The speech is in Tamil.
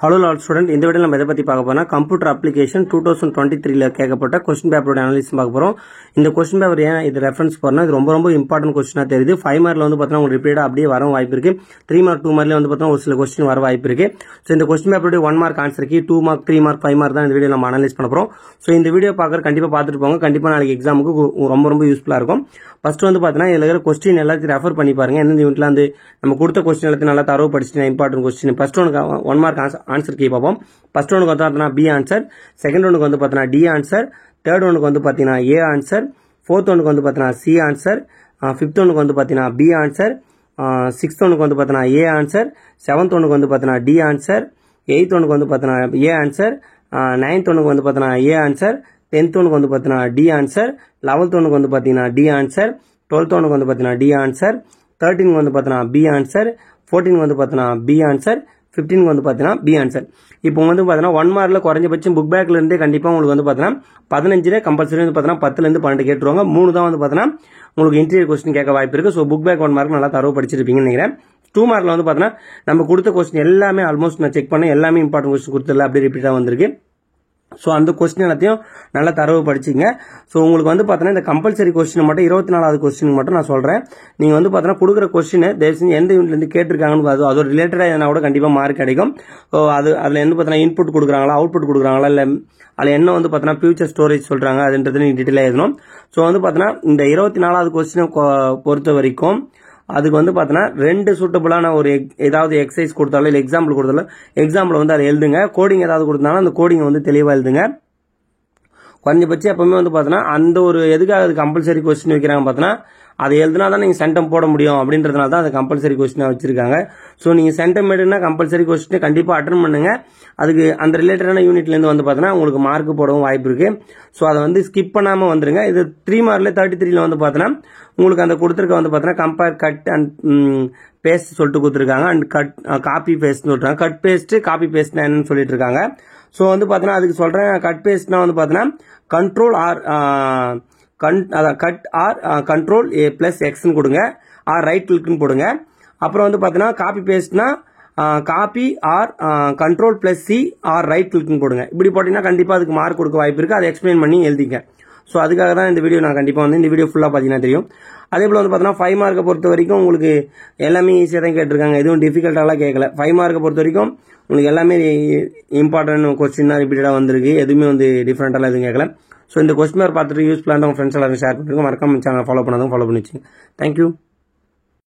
Hello Lord student, இந்த வீடியோல நம்ம எதை பத்தி பார்க்க போறோம்னா கம்ப்யூட்டர் அப்ளிகேஷன் 2023 ல கேட்கப்பட்ட क्वेश्चन பேப்பரோட அனாலிசிஸ் பார்க்க போறோம். இந்த क्वेश्चन பேப்பர் ஏன் இது ரெஃபரன்ஸ் போறனா இது ரொம்ப இம்பார்ட்டன்ட் क्वेश्चनா தெரியுது. 5 மார்க்ல வந்து பார்த்தா உங்களுக்கு ரிப்பீட்டா அப்படியே வர வாய்ப்பு இருக்கு. 3 மார்க் 2 மார்க்ல வந்து பார்த்தா ஒரு சில क्वेश्चन வர வாய்ப்பு இருக்கு. சோ இந்த क्वेश्चन பேப்பரோட 1 mark answer key 2 mark 3 mark 5 mark தான் இந்த வீடியோல நம்ம அனலைஸ் பண்ணப் போறோம். சோ இந்த வீடியோ பார்க்கற கண்டிப்பா பார்த்துட்டு போங்க. கண்டிப்பா நாளைக்கு எக்ஸாமுக்கு ரொம்ப யூஸ்ஃபுல்லா இருக்கும். ஃபர்ஸ்ட் வந்து பார்த்தா இதுல இருக்கிற क्वेश्चन எல்லாத்தையும் ரெஃபர் பண்ணி பாருங்க. எந்த யூனிட்ல வந்து நம்ம கொடுத்த क्वेश्चन எல்லாத்தையும் நல்லா தரவு படிச்சிட்டீங்க. Important question first one 1 mark answer key பாப்போம். ஃபர்ஸ்ட் ஒனுக்கு வந்து பார்த்தீங்கன்னா பி ஆன்சர், செகண்ட் ஒனுக்கு வந்து பார்த்தீங்கன்னா டி ஆன்சர், தேர்ட் ஒனுக்கு வந்து பார்த்தீங்கன்னா ஏ ஆன்சர், ஃபோர்த் ஒனுக்கு வந்து பார்த்தீங்கன்னா சி ஆன்சர், ஃபிஃப்த் ஒனுக்கு வந்து பார்த்தீங்கன்னா பி ஆன்சர், சிக்ஸ்த் ஒனுக்கு வந்து பார்த்தீங்கன்னா ஏ ஆன்சர், செவன்த் ஒனுக்கு வந்து பார்த்தீங்கன்னா டி ஆன்சர், எயித் ஒனுக்கு வந்து பார்த்தீங்கன்னா ஏ ஆன்சர், நைன்த் ஒனுக்கு வந்து பார்த்தீங்கன்னா ஏ ஆன்சர், டென்த் ஒனுக்கு வந்து பார்த்தீங்கன்னா டி ஆன்சர், 11th ஒனுக்கு வந்து பார்த்தீங்கன்னா டி ஆன்சர், 12th ஒனுக்கு வந்து பார்த்தீங்கன்னா டி ஆன்சர், 13 வந்து பார்த்தீங்கன்னா பி ஆன்சர், 14 வந்து பார்த்தீங்கன்னா பி ஆன்சர், 15 வந்து பார்த்தீங்கன்னா பி ஆன்சர். இப்போ வந்து பார்த்தீங்கன்னா 1 மார்க்ல குறைஞ்சபட்சம் புக் பேக்ல இருந்தே கண்டிப்பா உங்களுக்கு வந்து பார்த்தீங்கன்னா 15 கம்பல்சரி வந்து பார்த்தீங்கன்னா 10ல இருந்து 12 கேட்டுருவாங்க. 3 தான் வந்து பார்த்தீங்கன்னா உங்களுக்கு இன்டீரியர் क्वेश्चन கேட்க வாய்ப்பு இருக்கு. ஸோ புக் பேக் 1 மார்க் நல்லா தரவு படிச்சிருப்பீங்கன்னு நினைக்கிறேன். 2 மார்க்ல வந்து பார்த்தீங்கன்னா நம்ம கொடுத்த क्वेश्चन எல்லாமே ஆல்மோஸ்ட் நான் செக் பண்ணேன், எல்லாமே இம்பார்ட்டன்ட் क्वेश्चन கொடுத்தல அப்படியே ரிப்பீட்டா வந்திருக்கு. ஸோ அந்த क्वेश्चन எல்லாத்தையும் நல்லா தரவு படிச்சிங்க. ஸோ உங்களுக்கு வந்து பார்த்தீங்கன்னா இந்த கம்பல்சரி क्वेश्चन மட்டும் 24வது क्वेश्चन மட்டும் நான் சொல்றேன். நீங்க வந்து பார்த்தீங்கன்னா கொடுக்குற क्वेश्चन தயவு செஞ்சு எந்த யூனிட்ல இருந்து கேட்டிருக்காங்கன்னு அதோட ரிலேட்டடா எதனா கூட கண்டிப்பா மார்க் கிடைக்கும். ஸோ அதுல என்ன பார்த்தீங்கன்னா இன்புட் கொடுக்குறாங்களா அவுட்புட் கொடுக்குறாங்களா இல்ல அதுல என்ன வந்து பார்த்தீங்கன்னா ஃபியூச்சர் ஸ்டோரேஜ் சொல்றாங்க அதுன்றது நீங்க டீடைலா எழுதணும். ஸோ வந்து பார்த்தீங்கன்னா இந்த 24வது क्वेश्चन பொறுத்த வரைக்கும் அதுக்கு வந்து பார்த்தீங்கன்னா 2 சூட்டபிளான ஒரு ஏதாவது எக்ஸசைஸ் கொடுத்தாலும் இல்லை எக்ஸாம்பிள் கொடுத்தாலும் எக்ஸாம்பிள் வந்து அதை எழுதுங்க. கோடிங் ஏதாவது கொடுத்தாலும் அந்த கோடிங் வந்து தெளிவாக எழுதுங்க. குறைஞ்சபட்சம் எப்பவுமே வந்து பார்த்தீங்கன்னா அந்த ஒரு எதுக்காக அது கம்பல்சரி क्वेश्चन வைக்கிறாங்க பார்த்தீங்கன்னா அதை எழுதுனா தான் நீங்கள் சென்டம் போட முடியும் அப்படின்றதுனால தான் அது கம்பல்சரி क्वेश्चन வச்சிருக்காங்க. ஸோ நீங்கள் சென்டம் எடுனா கம்பல்சரி क्वेश्चन கண்டிப்பாக அட்டன் பண்ணுங்க. அதுக்கு அந்த ரிலேட்டடான யூனிட்லேருந்து வந்து பார்த்தீங்கன்னா உங்களுக்கு மார்க் போடவும் வாய்ப்பு இருக்கு. ஸோ அதை வந்து ஸ்கிப் பண்ணாமல் வந்துருங்க. இது 3 மார்க்ல 33ல வந்து பார்த்தீங்கன்னா உங்களுக்கு அந்த கொடுத்துருக்க வந்து பார்த்தீங்கன்னா கம்பேர் கட் அண்ட் பேஸ்ட் சொல்லிட்டு கொடுத்துருக்காங்க. அண்ட் கட் காப்பி பேஸ்ட்னு சொல்றாங்க. கட் பேஸ்ட் காப்பி பேஸ்ட்னா என்னன்னு சொல்லிட்டு இருக்காங்க. ஸோ வந்து பார்த்தீங்கன்னா அதுக்கு சொல்றேன் கட் பேஸ்ட்னா வந்து பார்த்தீங்கன்னா control or cut or control A plus எக்ஸ்ன்னு கொடுங்க, ஆர் ரைட் கிளிக்னு போடுங்க. அப்புறம் வந்து பார்த்தீங்கன்னா காப்பி பேஸ்ட்னா copy or control plus C or right கிளிக்னு போடுங்க. இப்படி போட்டீங்கன்னா கண்டிப்பா அதுக்கு மார்க் கொடுக்க வாய்ப்பு இருக்கு. அதை எக்ஸ்பிளைன் பண்ணி எழுதிங்க. ஸோ அதுக்காக தான் இந்த வீடியோ நான் கண்டிப்பா வந்து இந்த வீடியோ ஃபுல்லா பார்த்தீங்கன்னா தெரியும். அதே போல வந்து பார்த்தீங்கன்னா 5 மார்க்கை பொறுத்த வரைக்கும் உங்களுக்கு எல்லாமே ஈஸியாக தான் கேட்டிருக்காங்க, எதுவும் டிஃபிகல்ட்டாலாம் கேட்கல. 5 மார்க்கை பொறுத்த வரைக்கும் உங்களுக்கு எல்லாமே இம்பார்ட்டன்ட் क्वेश्चन தான் ரிப்பீட்டடா வந்திருக்கு, எதுவுமே வந்து டிஃபரெண்டாலாம் எதுவும் கேட்கல. ஸோ இந்த क्वेश्चन பார்த்துட்டு யூஸ்ஃபுல்லாக உங்க ஃப்ரெண்ட்ஸ் எல்லாரும் ஷேர் பண்ணுங்க. மறக்காம சேனல் ஃபாலோ பண்ணாதவங்க ஃபாலோ பண்ணி வச்சுங்க. தேங்க்யூ.